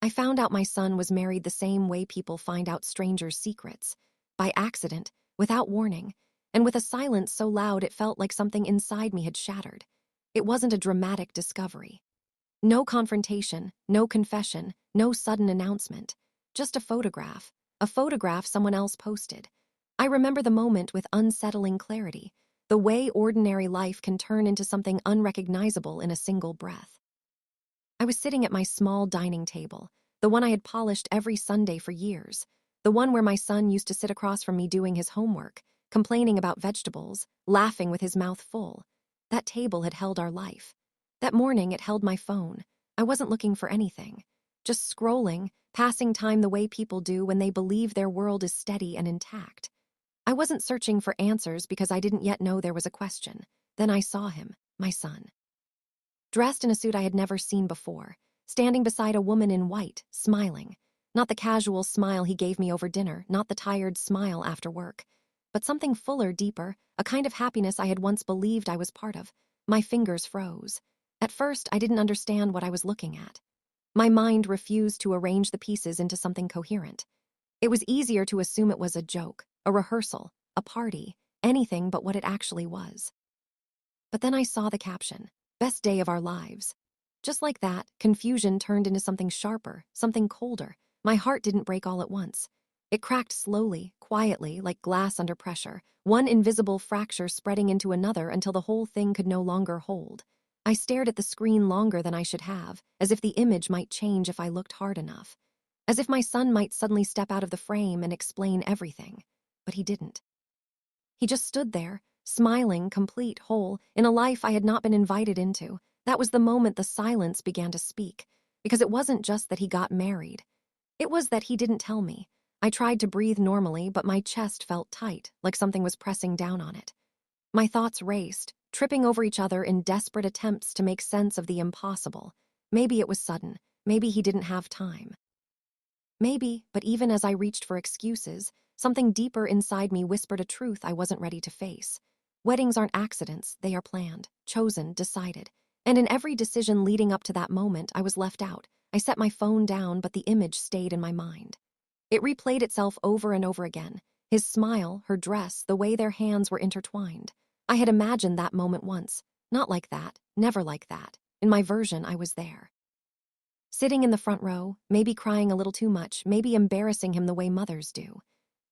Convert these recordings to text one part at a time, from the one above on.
I found out my son was married the same way people find out strangers' secrets, by accident, without warning, and with a silence so loud it felt like something inside me had shattered. It wasn't a dramatic discovery. No confrontation, no confession, no sudden announcement. Just a photograph someone else posted. I remember the moment with unsettling clarity, the way ordinary life can turn into something unrecognizable in a single breath. I was sitting at my small dining table, the one I had polished every Sunday for years, the one where my son used to sit across from me doing his homework, complaining about vegetables, laughing with his mouth full. That table had held our life. That morning it held my phone. I wasn't looking for anything. Just scrolling, passing time the way people do when they believe their world is steady and intact. I wasn't searching for answers because I didn't yet know there was a question. Then I saw him, my son. Dressed in a suit I had never seen before, standing beside a woman in white, smiling. Not the casual smile he gave me over dinner, not the tired smile after work, but something fuller, deeper, a kind of happiness I had once believed I was part of. My fingers froze. At first, I didn't understand what I was looking at. My mind refused to arrange the pieces into something coherent. It was easier to assume it was a joke, a rehearsal, a party, anything but what it actually was. But then I saw the caption, "Best day of our lives." Just like that, confusion turned into something sharper, something colder. My heart didn't break all at once. It cracked slowly, quietly, like glass under pressure, one invisible fracture spreading into another until the whole thing could no longer hold. I stared at the screen longer than I should have, as if the image might change if I looked hard enough. As if my son might suddenly step out of the frame and explain everything. But he didn't. He just stood there, smiling, complete, whole, in a life I had not been invited into. That was the moment the silence began to speak, because it wasn't just that he got married. It was that he didn't tell me. I tried to breathe normally, but my chest felt tight, like something was pressing down on it. My thoughts raced, tripping over each other in desperate attempts to make sense of the impossible. Maybe it was sudden. Maybe he didn't have time. Maybe, but even as I reached for excuses, something deeper inside me whispered a truth I wasn't ready to face. Weddings aren't accidents, they are planned, chosen, decided. And in every decision leading up to that moment, I was left out. I set my phone down, but the image stayed in my mind. It replayed itself over and over again. His smile, her dress, the way their hands were intertwined. I had imagined that moment once. Not like that, never like that. In my version, I was there. Sitting in the front row, maybe crying a little too much, maybe embarrassing him the way mothers do.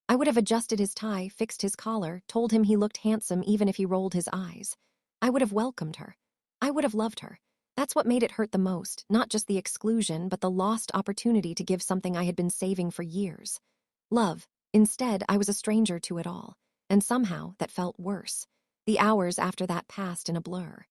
I would have adjusted his tie, fixed his collar, told him he looked handsome even if he rolled his eyes. I would have welcomed her. I would have loved her. That's what made it hurt the most, not just the exclusion, but the lost opportunity to give something I had been saving for years. Love. Instead, I was a stranger to it all. And somehow, that felt worse. The hours after that passed in a blur.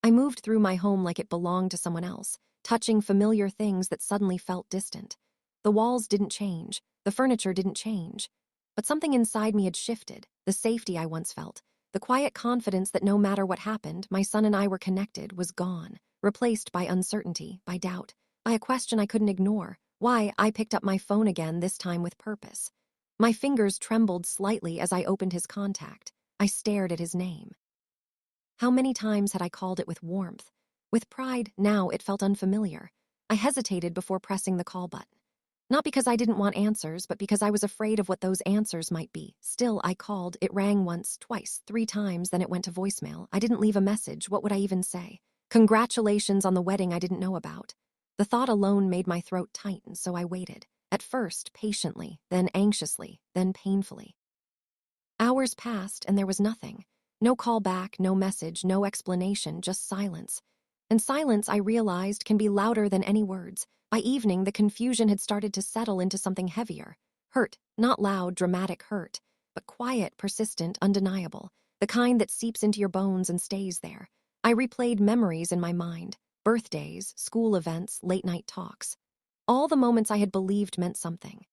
I moved through my home like it belonged to someone else, touching familiar things that suddenly felt distant. The walls didn't change, the furniture didn't change. But something inside me had shifted, the safety I once felt, the quiet confidence that no matter what happened, my son and I were connected, was gone, replaced by uncertainty, by doubt, by a question I couldn't ignore. Why, I picked up my phone again, this time with purpose. My fingers trembled slightly as I opened his contact. I stared at his name. How many times had I called it with warmth? With pride, now it felt unfamiliar. I hesitated before pressing the call button. Not because I didn't want answers, but because I was afraid of what those answers might be. Still, I called. It rang once, twice, 3 times, then it went to voicemail. I didn't leave a message. What would I even say? Congratulations on the wedding I didn't know about. The thought alone made my throat tighten, so I waited. At first, patiently, then anxiously, then painfully. Hours passed, and there was nothing. No call back, no message, no explanation, just silence. And silence, I realized, can be louder than any words. By evening, the confusion had started to settle into something heavier. Hurt, not loud, dramatic hurt, but quiet, persistent, undeniable, the kind that seeps into your bones and stays there. I replayed memories in my mind, birthdays, school events, late-night talks. All the moments I had believed meant something.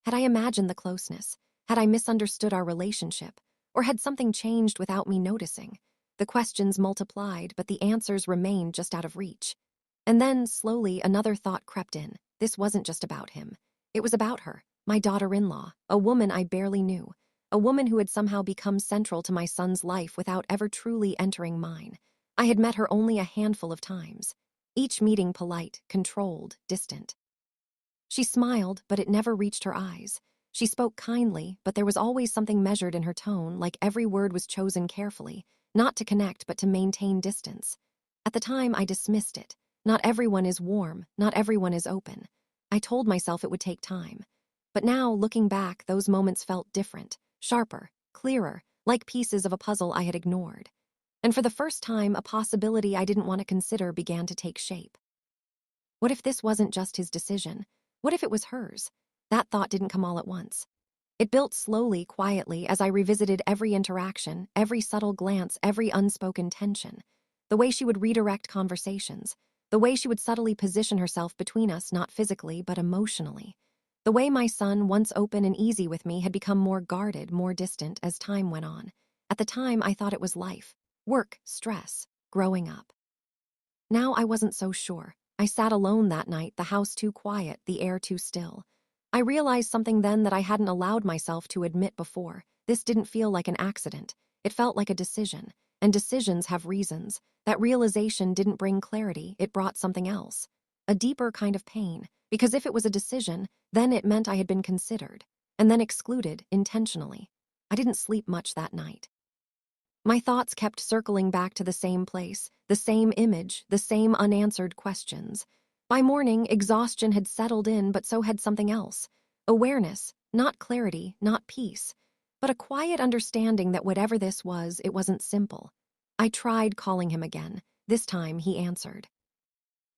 Had I imagined the closeness? Had I misunderstood our relationship? Or had something changed without me noticing? The questions multiplied, but the answers remained just out of reach. And then, slowly, another thought crept in. This wasn't just about him. It was about her, my daughter-in-law, a woman I barely knew, a woman who had somehow become central to my son's life without ever truly entering mine. I had met her only a handful of times. Each meeting polite, controlled, distant. She smiled, but it never reached her eyes. She spoke kindly, but there was always something measured in her tone, like every word was chosen carefully, not to connect but to maintain distance. At the time, I dismissed it. Not everyone is warm, not everyone is open. I told myself it would take time. But now, looking back, those moments felt different, sharper, clearer, like pieces of a puzzle I had ignored. And for the first time, a possibility I didn't want to consider began to take shape. What if this wasn't just his decision? What if it was hers? That thought didn't come all at once. It built slowly, quietly, as I revisited every interaction, every subtle glance, every unspoken tension. The way she would redirect conversations. The way she would subtly position herself between us, not physically, but emotionally. The way my son, once open and easy with me, had become more guarded, more distant as time went on. At the time, I thought it was life. Work, stress, growing up. Now I wasn't so sure. I sat alone that night, the house too quiet, the air too still. I realized something then that I hadn't allowed myself to admit before. This didn't feel like an accident. It felt like a decision. And decisions have reasons. That realization didn't bring clarity, it brought something else. A deeper kind of pain. Because if it was a decision, then it meant I had been considered. And then excluded, intentionally. I didn't sleep much that night. My thoughts kept circling back to the same place, the same image, the same unanswered questions. By morning, exhaustion had settled in, but so had something else. Awareness, not clarity, not peace, but a quiet understanding that whatever this was, it wasn't simple. I tried calling him again. This time, he answered.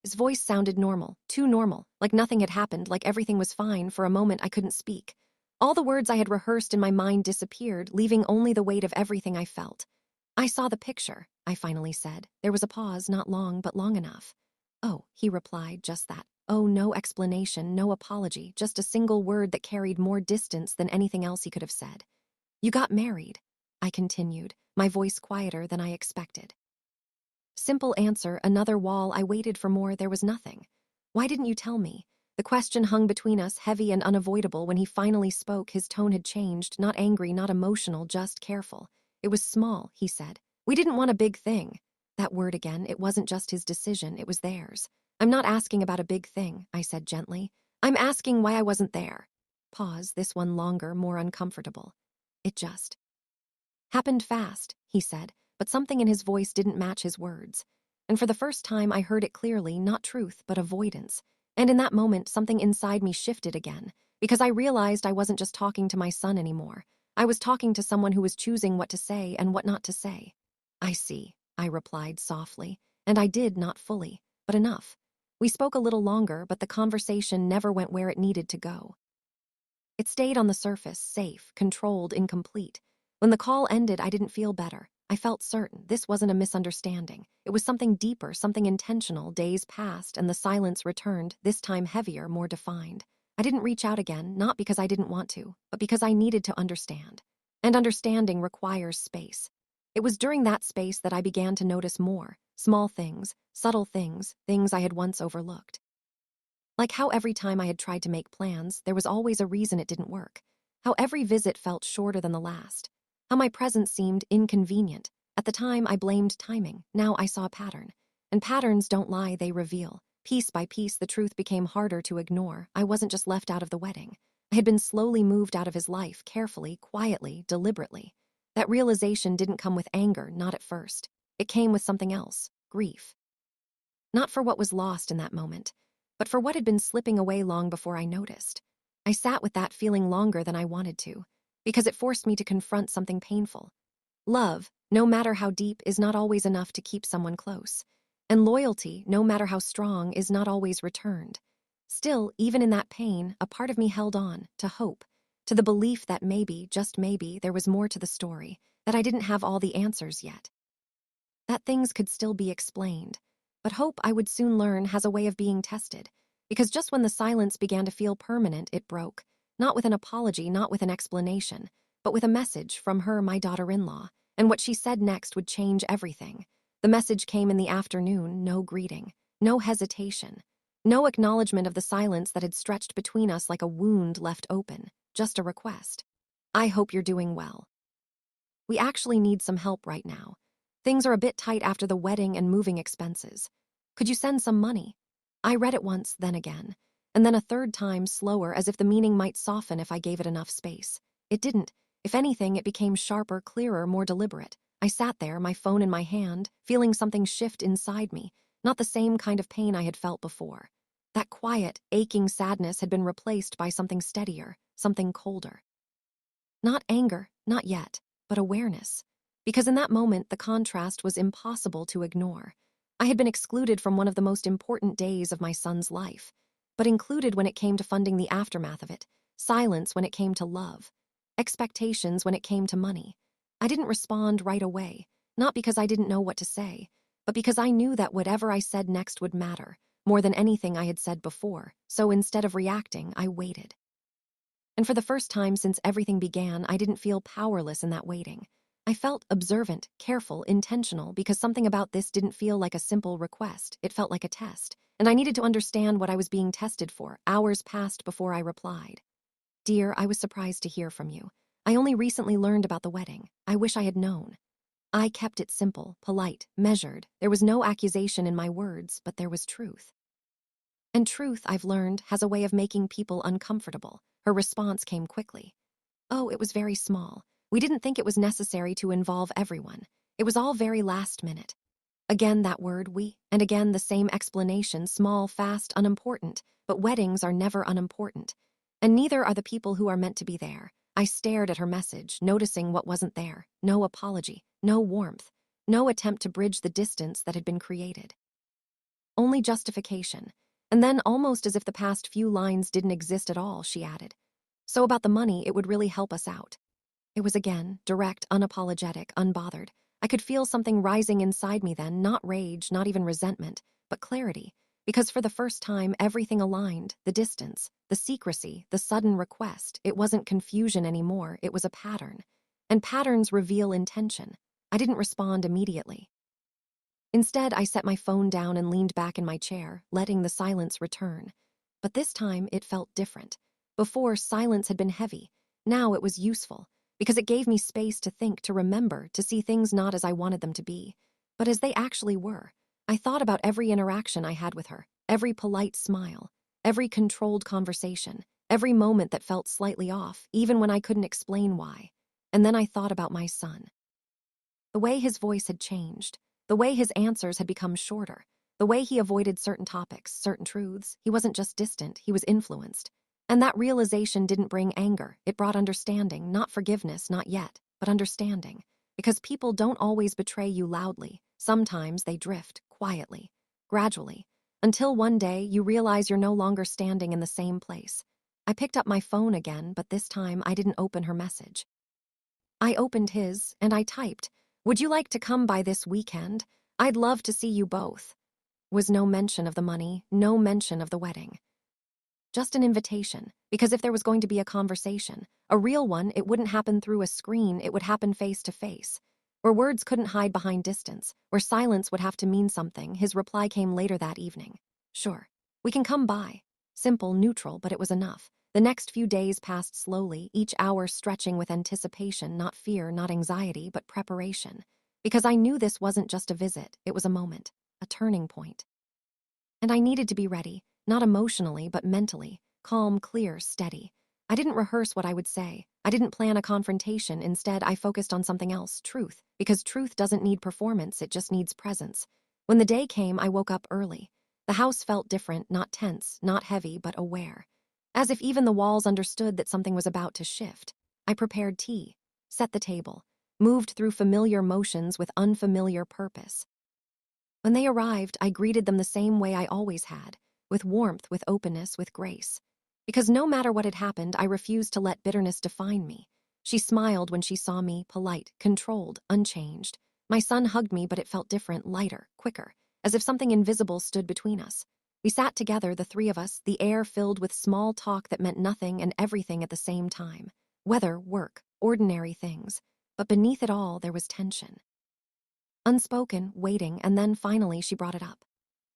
His voice sounded normal, too normal, like nothing had happened, like everything was fine. For a moment, I couldn't speak. All the words I had rehearsed in my mind disappeared, leaving only the weight of everything I felt. I saw the picture, I finally said. There was a pause, not long, but long enough. Oh, he replied, just that. Oh, no explanation, no apology, just a single word that carried more distance than anything else he could have said. You got married, I continued, my voice quieter than I expected. Simple answer, another wall. I waited for more, there was nothing. Why didn't you tell me? The question hung between us, heavy and unavoidable. When he finally spoke, his tone had changed, not angry, not emotional, just careful. It was small, he said. We didn't want a big thing. That word again, it wasn't just his decision, it was theirs. I'm not asking about a big thing, I said gently. I'm asking why I wasn't there. Pause, this one longer, more uncomfortable. It just happened fast, he said, but something in his voice didn't match his words. And for the first time, I heard it clearly, not truth, but avoidance. And in that moment, something inside me shifted again, because I realized I wasn't just talking to my son anymore. I was talking to someone who was choosing what to say and what not to say. I see, I replied softly, and I did, not fully, but enough. We spoke a little longer, but the conversation never went where it needed to go. It stayed on the surface, safe, controlled, incomplete. When the call ended, I didn't feel better. I felt certain this wasn't a misunderstanding. It was something deeper, something intentional. Days passed, and the silence returned, this time heavier, more defined. I didn't reach out again, not because I didn't want to, but because I needed to understand. And understanding requires space. It was during that space that I began to notice more, small things, subtle things, things I had once overlooked. Like how every time I had tried to make plans, there was always a reason it didn't work. How every visit felt shorter than the last. How my presence seemed inconvenient. At the time, I blamed timing. Now I saw a pattern. And patterns don't lie, they reveal. Piece by piece, the truth became harder to ignore. I wasn't just left out of the wedding. I had been slowly moved out of his life, carefully, quietly, deliberately. That realization didn't come with anger, not at first. It came with something else, grief. Not for what was lost in that moment, but for what had been slipping away long before I noticed. I sat with that feeling longer than I wanted to, because it forced me to confront something painful. Love, no matter how deep, is not always enough to keep someone close. And loyalty, no matter how strong, is not always returned. Still, even in that pain, a part of me held on, to hope, to the belief that maybe, just maybe, there was more to the story, that I didn't have all the answers yet. That things could still be explained. But hope, I would soon learn, has a way of being tested. Because just when the silence began to feel permanent, it broke. Not with an apology, not with an explanation, but with a message from her, my daughter-in-law. And what she said next would change everything. The message came in the afternoon, no greeting, no hesitation, no acknowledgement of the silence that had stretched between us like a wound left open, just a request. I hope you're doing well. We actually need some help right now. Things are a bit tight after the wedding and moving expenses. Could you send some money? I read it once, then again, and then a third time slower as if the meaning might soften if I gave it enough space. It didn't. If anything, it became sharper, clearer, more deliberate. I sat there, my phone in my hand, feeling something shift inside me, not the same kind of pain I had felt before. That quiet, aching sadness had been replaced by something steadier, something colder. Not anger, not yet, but awareness. Because in that moment, the contrast was impossible to ignore. I had been excluded from one of the most important days of my son's life, but included when it came to funding the aftermath of it, silence when it came to love, expectations when it came to money. I didn't respond right away, not because I didn't know what to say, but because I knew that whatever I said next would matter, more than anything I had said before, so instead of reacting, I waited. And for the first time since everything began, I didn't feel powerless in that waiting. I felt observant, careful, intentional, because something about this didn't feel like a simple request. It felt like a test, and I needed to understand what I was being tested for. Hours passed before I replied. Dear, I was surprised to hear from you. I only recently learned about the wedding. I wish I had known. I kept it simple, polite, measured. There was no accusation in my words, but there was truth. And truth, I've learned, has a way of making people uncomfortable. Her response came quickly. Oh, it was very small. We didn't think it was necessary to involve everyone. It was all very last minute. Again that word, we, and again the same explanation, small, fast, unimportant. But weddings are never unimportant. And neither are the people who are meant to be there. I stared at her message, noticing what wasn't there. No apology, no warmth, no attempt to bridge the distance that had been created. Only justification. And then, almost as if the past few lines didn't exist at all, she added, so about the money, it would really help us out. It was again, direct, unapologetic, unbothered. I could feel something rising inside me then, not rage, not even resentment, but clarity. Because for the first time, everything aligned, the distance, the secrecy, the sudden request. It wasn't confusion anymore, it was a pattern. And patterns reveal intention. I didn't respond immediately. Instead, I set my phone down and leaned back in my chair, letting the silence return. But this time, it felt different. Before, silence had been heavy. Now it was useful, because it gave me space to think, to remember, to see things not as I wanted them to be, but as they actually were. I thought about every interaction I had with her, every polite smile, every controlled conversation, every moment that felt slightly off, even when I couldn't explain why. And then I thought about my son. The way his voice had changed, the way his answers had become shorter, the way he avoided certain topics, certain truths. He wasn't just distant, he was influenced. And that realization didn't bring anger, it brought understanding, not forgiveness, not yet, but understanding. Because people don't always betray you loudly. Sometimes they drift, quietly, gradually, until one day you realize you're no longer standing in the same place. I picked up my phone again, but this time I didn't open her message. I opened his, and I typed, "Would you like to come by this weekend? I'd love to see you both." Was no mention of the money, no mention of the wedding. Just an invitation, because if there was going to be a conversation, a real one, it wouldn't happen through a screen, it would happen face to face. Where words couldn't hide behind distance, where silence would have to mean something, his reply came later that evening. Sure, we can come by. Simple, neutral, but it was enough. The next few days passed slowly, each hour stretching with anticipation, not fear, not anxiety, but preparation. Because I knew this wasn't just a visit, it was a moment, a turning point. And I needed to be ready, not emotionally, but mentally, calm, clear, steady. I didn't rehearse what I would say. I didn't plan a confrontation. Instead, I focused on something else, truth. Because truth doesn't need performance, it just needs presence. When the day came, I woke up early. The house felt different, not tense, not heavy, but aware. As if even the walls understood that something was about to shift. I prepared tea, set the table, moved through familiar motions with unfamiliar purpose. When they arrived, I greeted them the same way I always had, with warmth, with openness, with grace. Because no matter what had happened, I refused to let bitterness define me. She smiled when she saw me, polite, controlled, unchanged. My son hugged me, but it felt different, lighter, quicker, as if something invisible stood between us. We sat together, the three of us, the air filled with small talk that meant nothing and everything at the same time. Weather, work, ordinary things. But beneath it all, there was tension. Unspoken, waiting, and then finally she brought it up.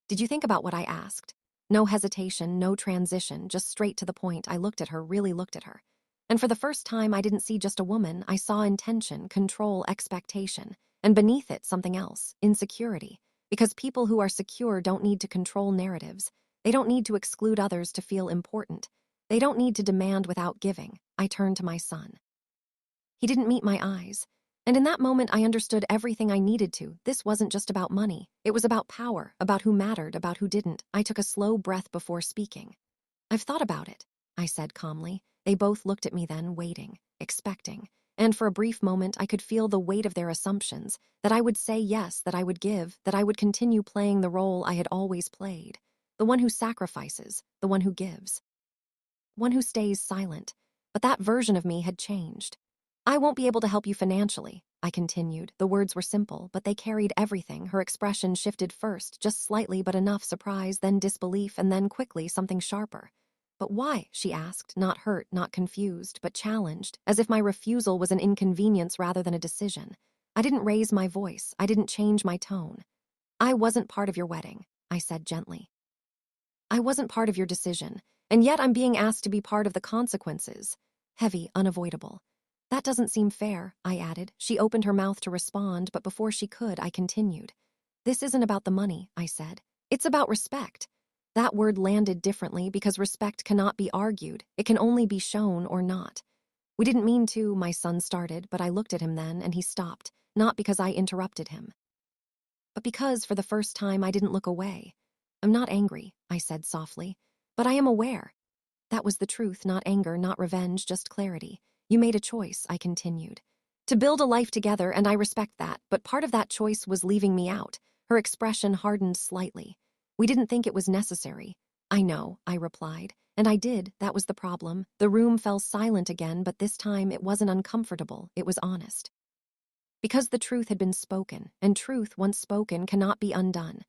Did you think about what I asked? No hesitation, no transition, just straight to the point. I looked at her, really looked at her. And for the first time, I didn't see just a woman. I saw intention, control, expectation. And beneath it, something else, insecurity. Because people who are secure don't need to control narratives. They don't need to exclude others to feel important. They don't need to demand without giving. I turned to my son. He didn't meet my eyes. And in that moment, I understood everything I needed to. This wasn't just about money. It was about power, about who mattered, about who didn't. I took a slow breath before speaking. I've thought about it, I said calmly. They both looked at me then, waiting, expecting. And for a brief moment, I could feel the weight of their assumptions, that I would say yes, that I would give, that I would continue playing the role I had always played. The one who sacrifices, the one who gives. One who stays silent. But that version of me had changed. I won't be able to help you financially, I continued. The words were simple, but they carried everything. Her expression shifted first, just slightly, but enough: surprise, then disbelief, and then quickly something sharper. But why? She asked, not hurt, not confused, but challenged, as if my refusal was an inconvenience rather than a decision. I didn't raise my voice. I didn't change my tone. I wasn't part of your wedding, I said gently. I wasn't part of your decision, and yet I'm being asked to be part of the consequences. Heavy, unavoidable. That doesn't seem fair, I added. She opened her mouth to respond, but before she could, I continued. This isn't about the money, I said. It's about respect. That word landed differently because respect cannot be argued. It can only be shown or not. We didn't mean to, my son started, but I looked at him then and he stopped, not because I interrupted him, but because for the first time I didn't look away. I'm not angry, I said softly, but I am aware. That was the truth, not anger, not revenge, just clarity. You made a choice, I continued, to build a life together, and I respect that, but part of that choice was leaving me out. Her expression hardened slightly. We didn't think it was necessary. I know, I replied, and I did. That was the problem. The room fell silent again, but this time it wasn't uncomfortable, it was honest. Because the truth had been spoken, and truth, once spoken, cannot be undone.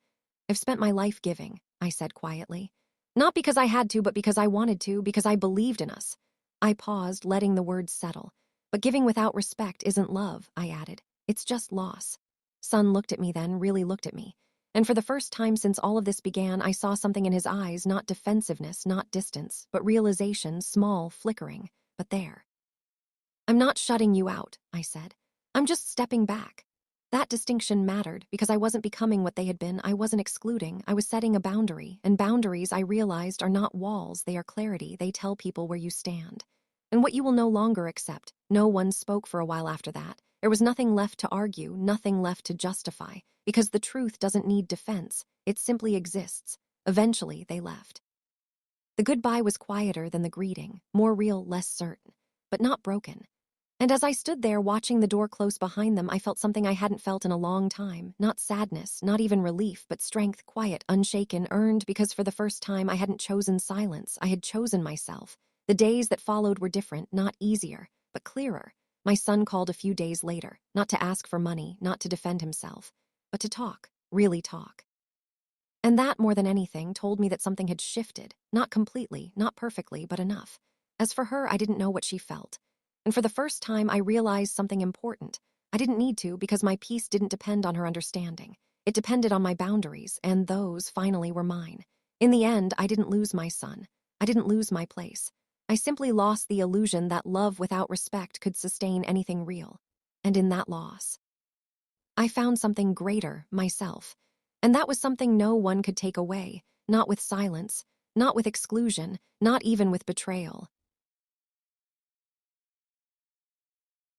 I've spent my life giving, I said quietly. Not because I had to, but because I wanted to, because I believed in us. I paused, letting the words settle. But giving without respect isn't love, I added. It's just loss. Son looked at me then, really looked at me. And for the first time since all of this began, I saw something in his eyes, not defensiveness, not distance, but realization, small, flickering, but there. I'm not shutting you out, I said. I'm just stepping back. That distinction mattered because I wasn't becoming what they had been. I wasn't excluding. I was setting a boundary, and boundaries, I realized, are not walls. They are clarity. They tell people where you stand and what you will no longer accept. No one spoke for a while after that. There was nothing left to argue, nothing left to justify, because the truth doesn't need defense. It simply exists. Eventually, they left. The goodbye was quieter than the greeting, more real, less certain, but not broken. And as I stood there watching the door close behind them, I felt something I hadn't felt in a long time. Not sadness, not even relief, but strength, quiet, unshaken, earned because for the first time I hadn't chosen silence. I had chosen myself. The days that followed were different, not easier, but clearer. My son called a few days later, not to ask for money, not to defend himself, but to talk, really talk. And that, more than anything, told me that something had shifted, not completely, not perfectly, but enough. As for her, I didn't know what she felt. And for the first time, I realized something important. I didn't need to because my peace didn't depend on her understanding. It depended on my boundaries, and those, finally, were mine. In the end, I didn't lose my son. I didn't lose my place. I simply lost the illusion that love without respect could sustain anything real. And in that loss, I found something greater, myself. And that was something no one could take away, not with silence, not with exclusion, not even with betrayal.